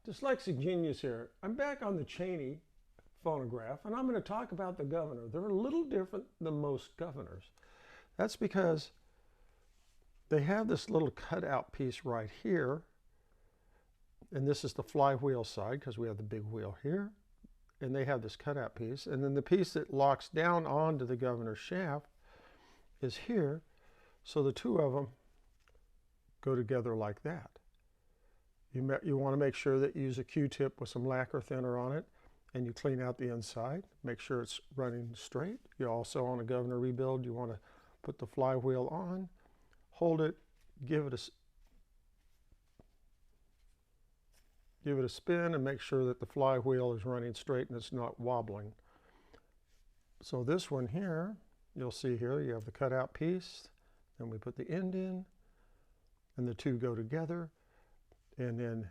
Dyslexic Genius here. I'm back on the Cheney phonograph, and I'm going to talk about the governor. They're a little different than most governors. That's because they have this little cutout piece right here, and this is the flywheel side because we have the big wheel here, and they have this cutout piece, and then the piece that locks down onto the governor's shaft is here, so the two of them go together like that. You want to make sure that you use a Q-tip with some lacquer thinner on it, and you clean out the inside. Make sure it's running straight. You also, on a governor rebuild, you want to put the flywheel on, hold it, give it a spin, and make sure that the flywheel is running straight and it's not wobbling. So this one here, you'll see here, you have the cutout piece, then we put the end in, and the two go together. And then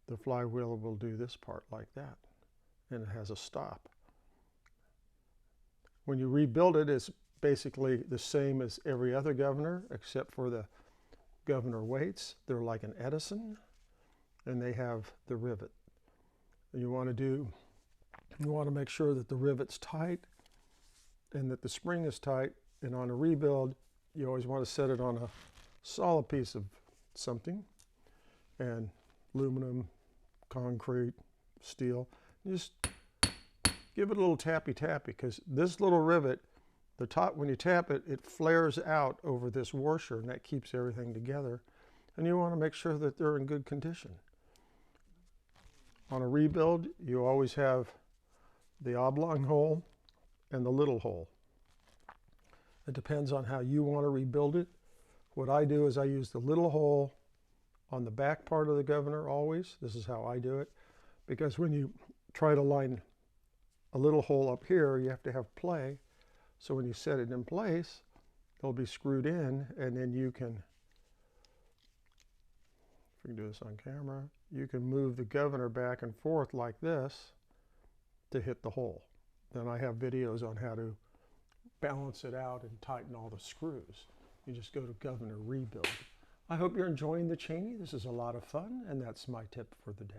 the flywheel will do this part like that, and it has a stop. When you rebuild it, it's basically the same as every other governor, except for the governor weights. They're like an Edison, and they have the rivet. You want to make sure that the rivet's tight and that the spring is tight. And on a rebuild, you always want to set it on a solid piece of something. And aluminum, concrete, steel. Just give it a little tappy because this little rivet, the top, when you tap it, it flares out over this washer, and that keeps everything together. And you want to make sure that they're in good condition. On a rebuild, you always have the oblong hole and the little hole. It depends on how you want to rebuild it. What I do is I use the little hole on the back part of the governor always. This is how I do it, because when you try to line a little hole up here, you have to have play. So when you set it in place, it'll be screwed in, and then you can, if we can do this on camera, you can move the governor back and forth like this to hit the hole. Then I have videos on how to balance it out and tighten all the screws. You just go to Governor Rebuild. I hope you're enjoying the Cheney. This is a lot of fun, and that's my tip for the day.